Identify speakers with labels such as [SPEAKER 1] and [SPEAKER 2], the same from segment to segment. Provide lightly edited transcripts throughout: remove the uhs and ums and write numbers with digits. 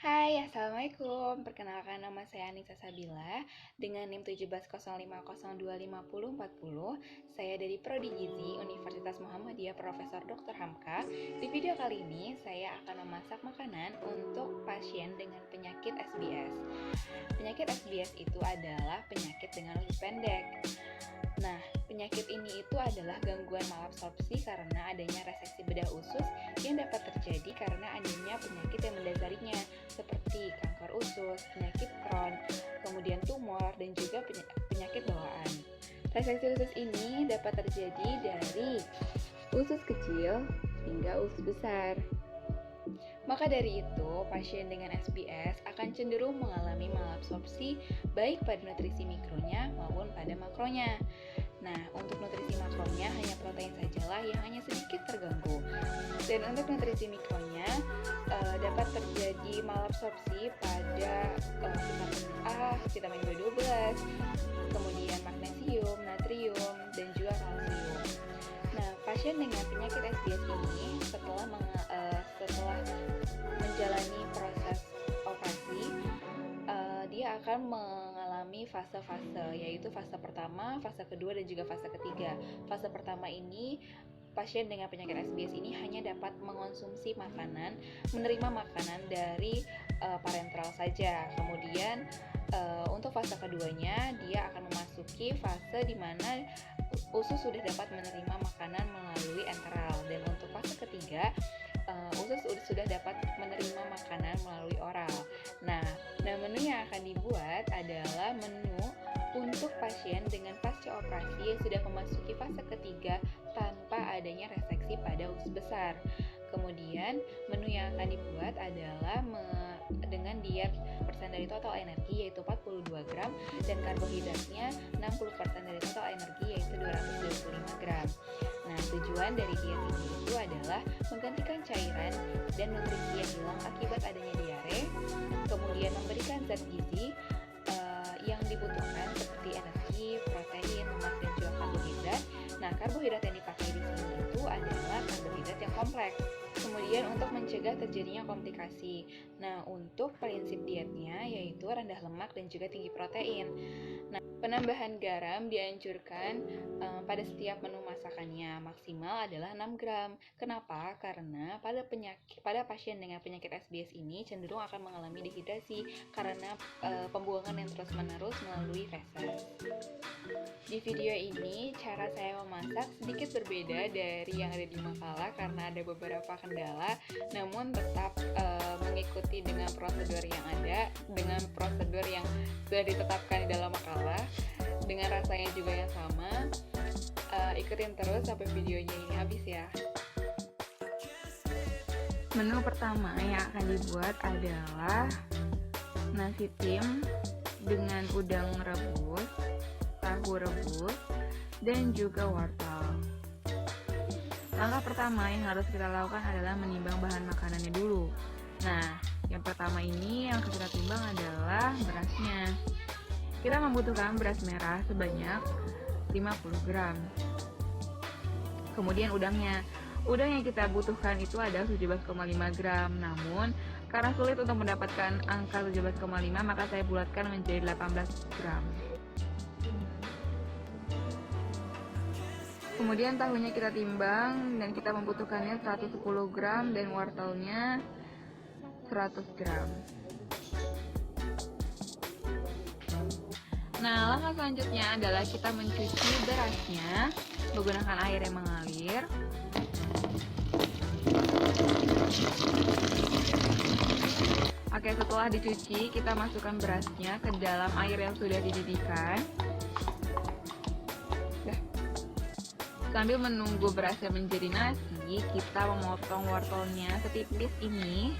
[SPEAKER 1] Hai, Assalamualaikum. Perkenalkan nama saya Anissa Sabila dengan NIM 170050254040. Saya dari Prodi Gizi Universitas Muhammadiyah Profesor Dr. Hamka. Di video kali ini saya akan memasak makanan untuk pasien dengan penyakit SBS. Penyakit SBS itu adalah penyakit dengan usus pendek. Nah, penyakit ini itu adalah gangguan malabsorpsi karena adanya reseksi bedah usus yang dapat terjadi karena adanya penyakit yang mendasarinya seperti kanker usus, penyakit Crohn, kemudian tumor, dan juga penyakit bawaan. Reseksi usus ini dapat terjadi dari usus kecil hingga usus besar. Maka dari itu, pasien dengan SBS akan cenderung mengalami malabsorpsi baik pada nutrisi mikronya maupun pada makronya. Nah, untuk nutrisi makronya hanya protein sajalah yang hanya sedikit terganggu. Dan untuk nutrisi mikronya dapat terjadi malabsorpsi pada vitamin A, vitamin B12, kemudian magnesium, natrium, dan juga kalsium. Nah, pasien dengan penyakit SBS ini setelah menjalani proses operasi, dia akan mengalami fase-fase, yaitu fase pertama, fase kedua, dan juga fase ketiga. Fase pertama ini, pasien dengan penyakit SBS ini hanya dapat mengonsumsi makanan, menerima makanan dari parenteral saja. Kemudian untuk fase keduanya, dia akan memasuki fase di mana usus sudah dapat menerima makanan melalui enteral, dan untuk fase ketiga usus sudah dapat menerima makanan melalui oral. Nah, menu yang akan dibuat adalah menu untuk pasien dengan pasca operasi yang sudah memasuki fase ketiga tanpa adanya reseksi pada usus besar. Kemudian, menu yang akan dibuat adalah dengan diet persen dari total energi yaitu 42 gram dan karbohidratnya 60% dari total energi yaitu 225 gram. Nah, tujuan dari diet ini itu adalah menggantikan cairan dan nutrisi yang hilang akibat adanya diare, kemudian memberikan zat gizi yang dibutuhkan seperti energi, protein, lemak, dan juga karbohidrat. Nah, karbohidrat yang dipakai di sini itu adalah karbohidrat yang kompleks. Kemudian untuk mencegah terjadinya komplikasi. Nah, untuk prinsip dietnya yaitu rendah lemak dan juga tinggi protein. Nah, penambahan garam dianjurkan pada setiap menu masakannya, maksimal adalah 6 gram. Kenapa? Karena pada pasien dengan penyakit SBS ini cenderung akan mengalami dehidrasi karena pembuangan yang terus-menerus melalui feses. Di video ini, cara saya memasak sedikit berbeda dari yang ada di makalah karena ada beberapa kendala, namun tetap mengikuti dengan prosedur yang ada, dengan prosedur yang sudah ditetapkan di dalam makalah, dengan rasanya juga yang sama. Ikutin terus sampai videonya ini habis ya. Menu pertama yang akan dibuat adalah nasi tim dengan udang rebus, tahu rebus, dan juga wortel. Langkah pertama yang harus kita lakukan adalah menimbang bahan makanannya dulu. Nah, yang pertama ini yang kita timbang adalah berasnya. Kita membutuhkan beras merah sebanyak 50 gram. Kemudian udangnya. Udang yang kita butuhkan itu adalah 17,5 gram. Namun, karena sulit untuk mendapatkan angka 17,5, maka saya bulatkan menjadi 18 gram. Kemudian tahunya kita timbang dan kita membutuhkannya 110 gram dan wortelnya 100 gram. Nah, langkah selanjutnya adalah kita mencuci berasnya menggunakan air yang mengalir. Oke, setelah dicuci, kita masukkan berasnya ke dalam air yang sudah dididihkan. Sambil menunggu berasnya menjadi nasi, kita memotong wortelnya setipis ini.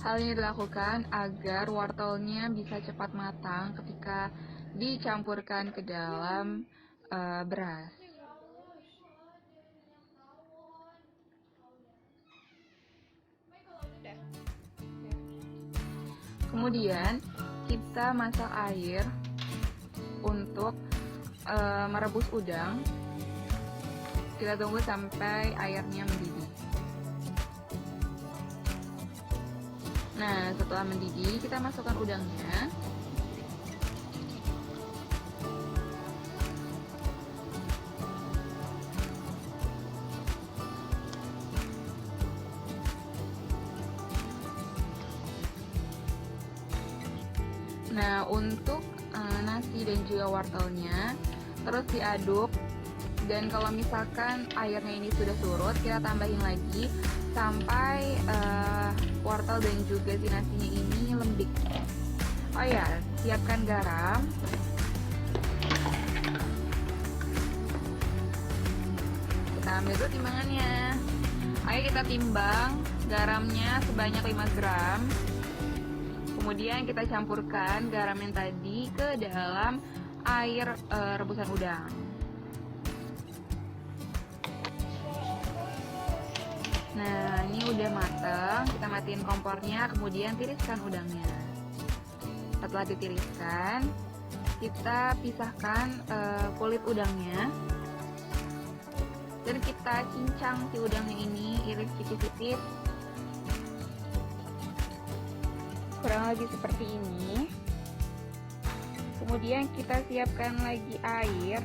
[SPEAKER 1] Hal ini dilakukan agar wortelnya bisa cepat matang ketika dicampurkan ke dalam beras. Kemudian kita masak air untuk merebus udang. Kita tunggu sampai airnya mendidih. Nah, setelah mendidih, kita masukkan udangnya. Nah, untuk nasi dan juga wortelnya terus diaduk, dan kalau misalkan airnya ini sudah surut, kita tambahin lagi sampai wortel dan juga si nasinya ini lembik. Oh ya, siapkan garam. Kita ambil dulu timbangannya. Ayo kita timbang garamnya sebanyak 5 gram. Kemudian kita campurkan garam yang tadi ke dalam air rebusan udang. Nah, ini udah mateng, kita matiin kompornya, kemudian tiriskan udangnya. Setelah ditiriskan, kita pisahkan kulit udangnya, dan kita cincang si udangnya ini, iris tipis-tipis, kurang lebih seperti ini. Kemudian kita siapkan lagi air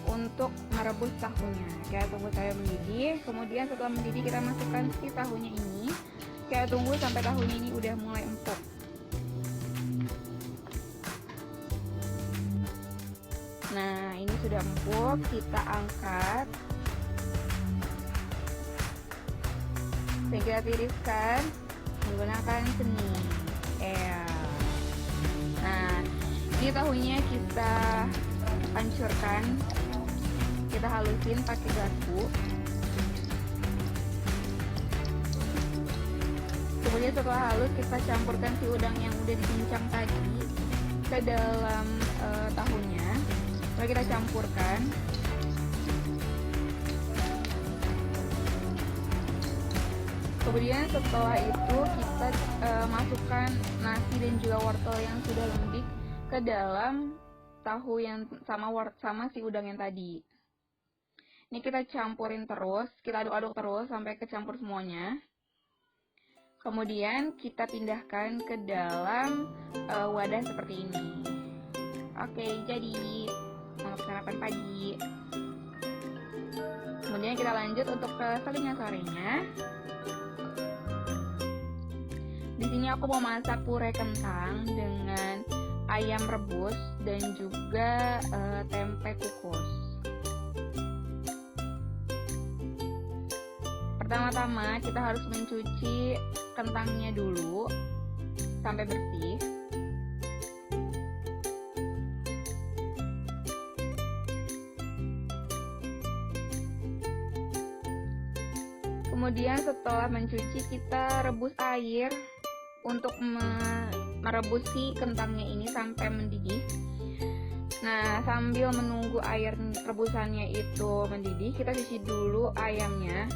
[SPEAKER 1] untuk merebus tahunya. Kita tunggu sampai mendidih. Kemudian setelah mendidih, kita masukkan si tahunya ini. Kita tunggu sampai tahunya ini udah mulai empuk. Nah, ini sudah empuk, kita angkat dan kita tiriskan menggunakan seni. Nah, ini tahunya kita hancurkan, kita halusin pakai garpu. Kemudian setelah halus, kita campurkan si udang yang udah dicincang tadi ke dalam tahunya. Lalu kita campurkan. Kemudian setelah itu kita masukkan nasi dan juga wortel yang sudah lembik ke dalam tahu yang sama si udang yang tadi. Ini kita campurin terus, kita aduk-aduk terus sampai kecampur semuanya. Kemudian kita pindahkan ke dalam wadah seperti ini. Oke, jadi selamat sarapan pagi. Kemudian kita lanjut untuk ke selingan sorenya. Di sini aku mau masak puree kentang dengan ayam rebus dan juga tempe kukus. Pertama-tama kita harus mencuci kentangnya dulu sampai bersih. Kemudian setelah mencuci, kita rebus air untuk merebus si kentangnya ini sampai mendidih. Nah, sambil menunggu air rebusannya itu mendidih, kita cuci dulu ayamnya.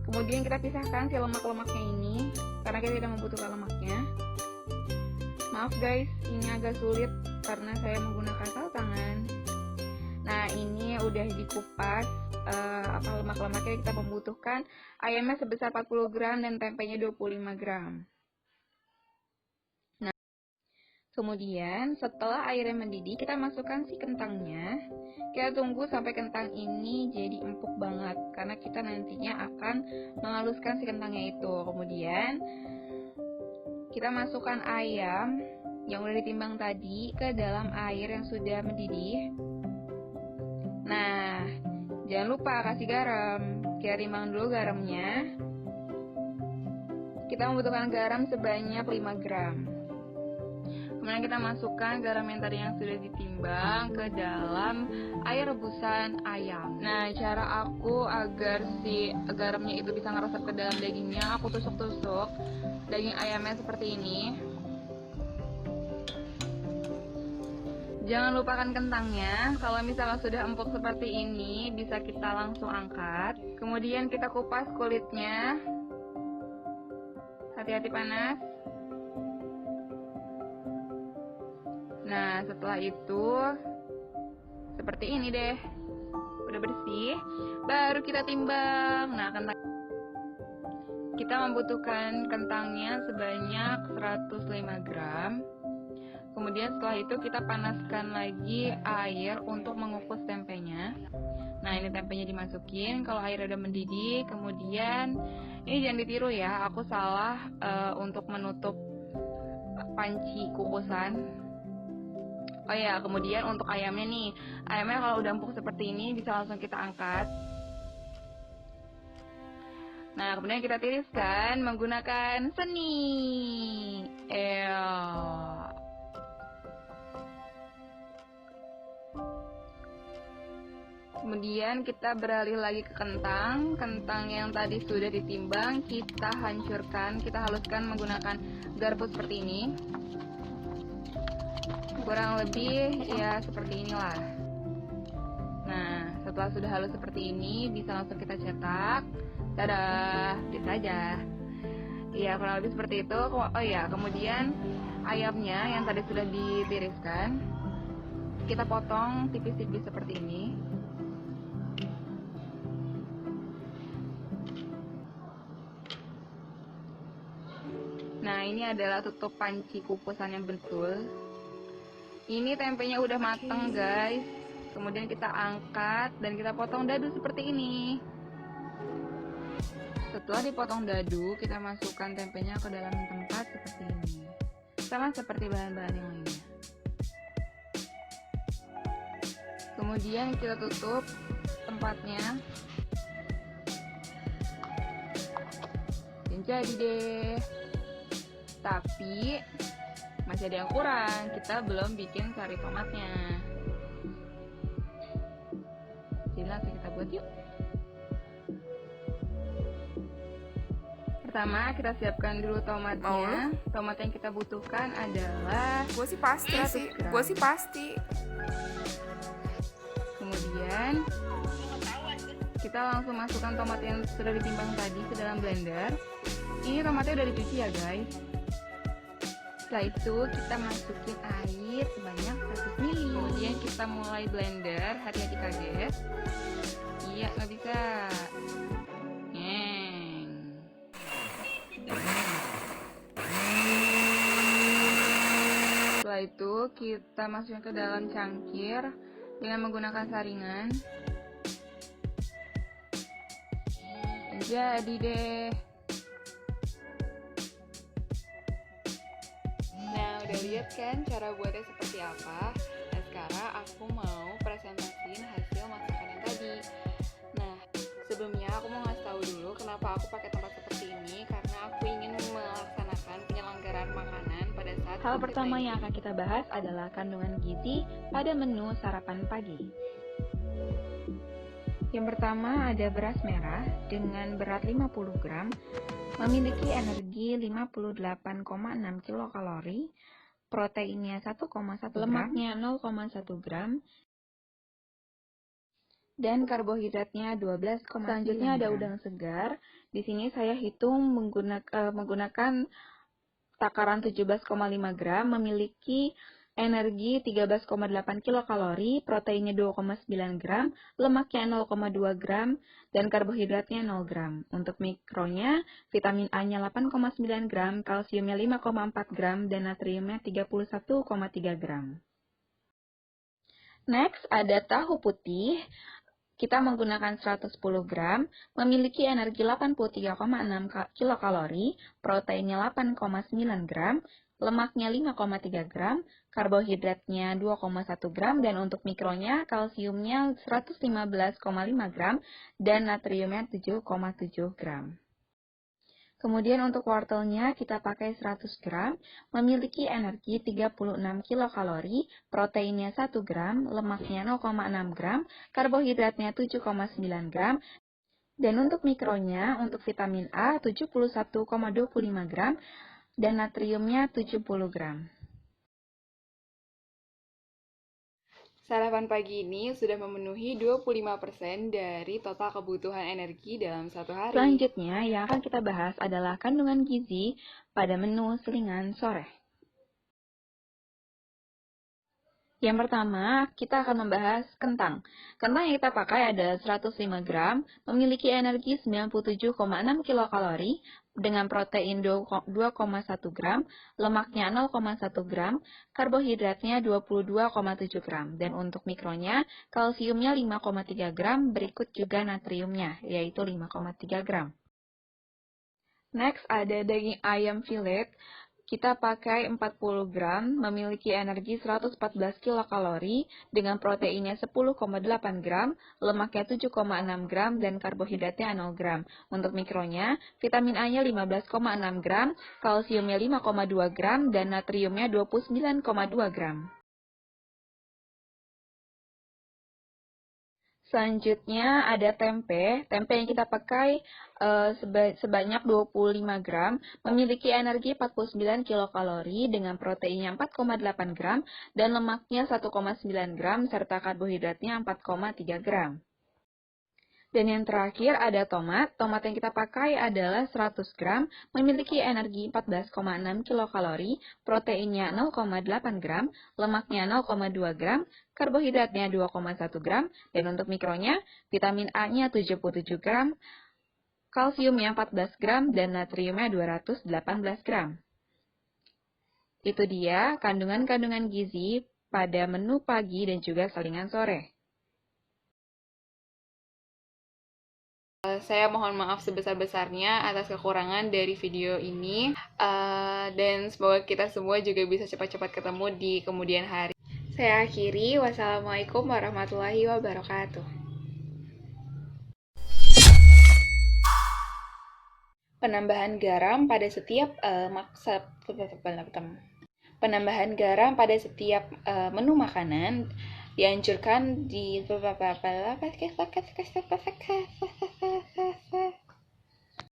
[SPEAKER 1] Kemudian kita pisahkan si lemak-lemaknya ini, karena kita tidak membutuhkan lemaknya. Maaf guys, ini agak sulit karena saya menggunakan saus tangan. Nah, ini udah dikupas lemak-lemaknya kita membutuhkan. Ayamnya sebesar 40 gram dan tempenya 25 gram. Kemudian setelah airnya mendidih, kita masukkan si kentangnya. Kita tunggu sampai kentang ini jadi empuk banget, karena kita nantinya akan menghaluskan si kentangnya itu. Kemudian kita masukkan ayam yang udah ditimbang tadi ke dalam air yang sudah mendidih. Nah, jangan lupa kasih garam. Kita timbang dulu garamnya. Kita membutuhkan garam sebanyak 5 gram. Kemudian kita masukkan garam yang tadi yang sudah ditimbang ke dalam air rebusan ayam. Nah, cara aku agar si garamnya itu bisa ngeresep ke dalam dagingnya, aku tusuk-tusuk daging ayamnya seperti ini. Jangan lupakan kentangnya. Kalau misalnya sudah empuk seperti ini, bisa kita langsung angkat. Kemudian kita kupas kulitnya. Hati-hati panas. Nah, setelah itu seperti ini deh, udah bersih, baru kita timbang. Nah,
[SPEAKER 2] Kita membutuhkan kentangnya sebanyak 105 gram. Kemudian setelah itu kita panaskan lagi air untuk mengukus tempenya. Nah, ini tempenya dimasukin. Kalau air udah mendidih, kemudian ini jangan ditiru ya, aku salah untuk menutup panci kukusan. Oh ya, kemudian untuk ayamnya nih, ayamnya kalau udah empuk seperti ini bisa langsung kita angkat. Nah, kemudian kita tiriskan menggunakan seni. Kemudian kita beralih lagi ke kentang. Kentang yang tadi sudah ditimbang, kita hancurkan, kita haluskan menggunakan garpu seperti ini. Kurang lebih ya seperti inilah. Nah, setelah sudah halus seperti ini, bisa langsung kita cetak. Dadah, bisa aja. Iya, kurang lebih seperti itu. Oh ya, kemudian ayamnya yang tadi sudah ditiriskan, kita potong tipis-tipis seperti ini. Nah, ini adalah tutup panci kukusan yang betul. Ini tempenya udah mateng, guys. Kemudian kita angkat dan kita potong dadu seperti ini. Setelah dipotong dadu, kita masukkan tempenya ke dalam tempat seperti ini. Sama seperti bahan-bahan yang lainnya. Kemudian kita tutup tempatnya. Dan jadi deh. Tapi masih ada yang kurang, kita belum bikin sari tomatnya. Jadi langsung kita buat yuk. Pertama kita siapkan dulu tomatnya. Tomat yang kita butuhkan adalah
[SPEAKER 3] Gue sih pasti.
[SPEAKER 2] Kemudian kita langsung masukkan tomat yang sudah ditimbang tadi ke dalam blender. Ini tomatnya udah dicuci ya guys. Setelah itu kita masukin air sebanyak 100 ml. Kemudian kita mulai blender, hati-hati kaget. Iya, nggak bisa. Setelah itu kita masukkan ke dalam cangkir dengan menggunakan saringan. Jadi deh.
[SPEAKER 1] Nah, udah lihat kan cara buatnya seperti apa? Nah, sekarang aku mau presentasiin hasil masakan yang tadi. Nah, sebelumnya aku mau ngasih tahu dulu kenapa aku pakai tempat seperti ini, karena aku ingin melaksanakan penyelenggaraan makanan pada saat
[SPEAKER 4] Hal pertama yang akan kita bahas adalah kandungan gizi pada menu sarapan pagi. Yang pertama ada beras merah dengan berat 50 gram, memiliki energi 58,6 kilokalori, proteinnya 1,1 gram, lemaknya 0,1 gram, dan karbohidratnya 12,9 gram. Selanjutnya ada udang segar. Di sini saya hitung menggunakan takaran 17,5 gram, memiliki energi 13,8 kilokalori, proteinnya 2,9 gram, lemaknya 0,2 gram, dan karbohidratnya 0 gram. Untuk mikronya, vitamin A-nya 8,9 gram, kalsiumnya 5,4 gram, dan natriumnya 31,3 gram. Next, ada tahu putih. Kita menggunakan 110 gram, memiliki energi 83,6 kilokalori, proteinnya 8,9 gram, lemaknya 5,3 gram, karbohidratnya 2,1 gram, dan untuk mikronya kalsiumnya 115,5 gram, dan natriumnya 7,7 gram. Kemudian untuk wortelnya kita pakai 100 gram, memiliki energi 36 kilokalori, proteinnya 1 gram, lemaknya 0,6 gram, karbohidratnya 7,9 gram, dan untuk mikronya, untuk vitamin A 71,25 gram, dan natriumnya 70 gram.
[SPEAKER 1] Sarapan pagi ini sudah memenuhi 25% dari total kebutuhan energi dalam satu hari.
[SPEAKER 4] Selanjutnya yang akan kita bahas adalah kandungan gizi pada menu selingan sore. Yang pertama, kita akan membahas kentang. Kentang yang kita pakai adalah 105 gram, memiliki energi 97,6 kilokalori, dengan protein 2,1 gram, lemaknya 0,1 gram, karbohidratnya 22,7 gram, dan untuk mikronya, kalsiumnya 5,3 gram, berikut juga natriumnya, yaitu 5,3 gram. Next, ada daging ayam filet. Kita pakai 40 gram, memiliki energi 114 kilokalori, dengan proteinnya 10,8 gram, lemaknya 7,6 gram, dan karbohidratnya 0 gram. Untuk mikronya, vitamin A-nya 15,6 gram, kalsiumnya 5,2 gram, dan natriumnya 29,2 gram. Selanjutnya ada tempe. Tempe yang kita pakai sebanyak 25 gram, memiliki energi 49 kilokalori dengan proteinnya 4,8 gram dan lemaknya 1,9 gram serta karbohidratnya 4,3 gram. Dan yang terakhir ada tomat. Tomat yang kita pakai adalah 100 gram, memiliki energi 14,6 kilokalori, proteinnya 0,8 gram, lemaknya 0,2 gram, karbohidratnya 2,1 gram, dan untuk mikronya, vitamin A-nya 77 gram, kalsiumnya 14 gram, dan natriumnya 218 gram. Itu dia kandungan-kandungan gizi pada menu pagi dan juga salingan sore.
[SPEAKER 1] Saya mohon maaf sebesar-besarnya atas kekurangan dari video ini, dan semoga kita semua juga bisa cepat-cepat ketemu di kemudian hari. Saya akhiri, wassalamualaikum warahmatullahi wabarakatuh. Penambahan garam pada setiap menu makanan dianjurkan di